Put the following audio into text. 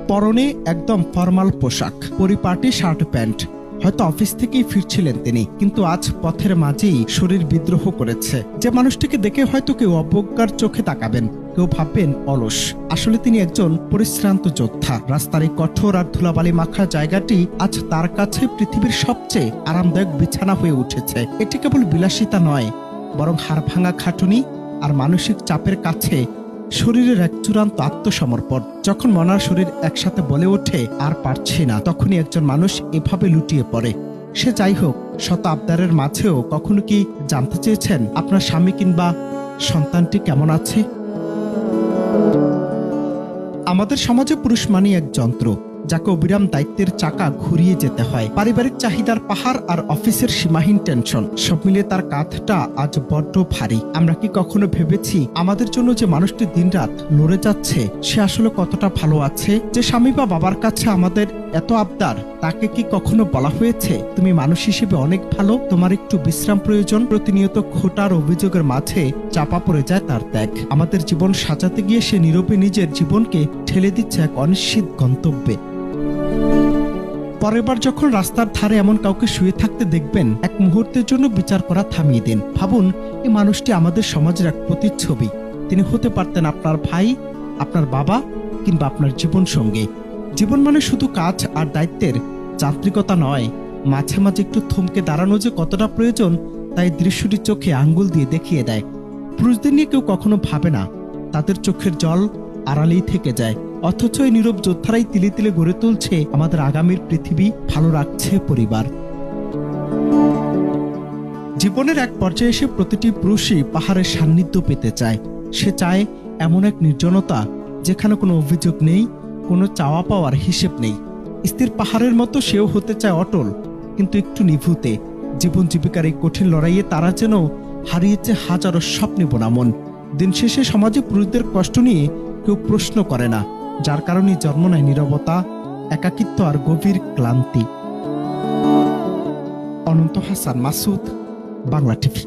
পরনে একদম ফর্মাল পোশাক, পরিপাটি শার্ট প্যান্ট। হয়তো অফিস থেকেই ফিরছিলেন তিনি, কিন্তু আজ পথের মাঝেই শরীর বিদ্রোহ করেছে। যে মানুষটিকে দেখে হয়তো কেউ অবজ্ঞার চোখে তাকাবেন, কেউ ভাববেন অলস। আসলে তিনি একজন পরিশ্রান্ত যোদ্ধা। রাস্তার এই কঠোর আর ধুলাবালি মাখা জায়গাটি আজ তার কাছে পৃথিবীর সবচেয়ে আরামদায়ক বিছানা হয়ে উঠেছে। এটি কেবল বিলাসিতা নয়, বরং হাড় ভাঙা খাটুনি আর মানসিক চাপের কাছে শরীরের এক চূড়ান্ত আত্মসমর্পণ। যখন মন আর শরীর একসাথে বলে ওঠে আর পারছি না, তখনই একজন মানুষ এভাবে লুটিয়ে পড়ে। সে যাই হোক, শত আবদারের মাঝেও কখনো কি জানতে চেয়েছেন আপনার স্বামী কিংবা সন্তানটি কেমন আছে? আমাদের সমাজে পুরুষ মানেই এক যন্ত্র, যাকে অবিরাম দায়িত্বের চাকা ঘুরিয়ে যেতে হয়। পারিবারিক চাহিদার পাহাড় আর অফিসের সীমাহীন টেনশন, সব মিলিয়ে তার কাঁধটা আজ বড্ড ভারী। আমরা কি কখনো ভেবেছি আমাদের জন্য যে মানুষটি দিনরাত লড়ে যাচ্ছে, সে আসলে কতটা ভালো আছে? যে স্বামী বা বাবার কাছে আমাদের এত আবদার, তাকে কি কখনো বলা হয়েছে তুমি মানুষ হিসেবে অনেক ভালো, তোমার একটু বিশ্রাম প্রয়োজন? প্রতিনিয়ত খোটার অভিযোগের মাঝে চাপা পড়ে যায় তার ত্যাগ। আমাদের জীবন সাজাতে গিয়ে সে নীরবে নিজের জীবনকে ঠেলে দিচ্ছে এক অনিশ্চিত গন্তব্যে। পরের বার যখন রাস্তার ধারে এমন কাউকে শুয়ে থাকতে দেখবেন, এক মুহূর্তের জন্য বিচার করা থামিয়ে দিন। ভাবুন, এই মানুষটি আমাদের সমাজের এক প্রতিচ্ছবি। তিনি হতে পারতেন আপনার ভাই, আপনার বাবা কিংবা আপনার জীবন সঙ্গী। জীবন মানে শুধু কাজ আর দায়িত্বের যান্ত্রিকতা নয়, মাঝে মাঝে একটু থমকে দাঁড়ানো যে কতটা প্রয়োজন, তাই দৃশ্যটি চোখে আঙ্গুল দিয়ে দেখিয়ে দেয়। পুরুষদের নিয়ে কেউ কখনো ভাবে না, তাদের চোখের জল আড়ালেই থেকে যায়। অথচ এই নীরব যোদ্ধারাই তিলে তিলে গড়ে তুলছে আমাদের আগামীর পৃথিবী, ভালো রাখছে পরিবার। জীবনের এক পর্যায়ে এসে প্রতিটি পুরুষই পাহাড়ের সান্নিধ্য পেতে চায়। সে চায় এমন এক নির্জনতা, যেখানে কোনো অভিযোগ নেই, কোনো চাওয়া পাওয়ার হিসেব নেই। স্থির পাহাড়ের মতো সেও হতে চায় অটল, কিন্তু একটু নিভৃতে। জীবন জীবিকার এই কঠিন লড়াইয়ে তারা যেন হারিয়েছে হাজারো স্বপ্নে বোনা মন। দিন শেষে সমাজে পুরুষদের কষ্ট নিয়ে কেউ প্রশ্ন করে না, যার কারণে জন্ম নেয় নীরবতা, একাকিত্ব আর গভীর ক্লান্তি। অনন্ত হাসান মাসুদ, বাংলা টিভি।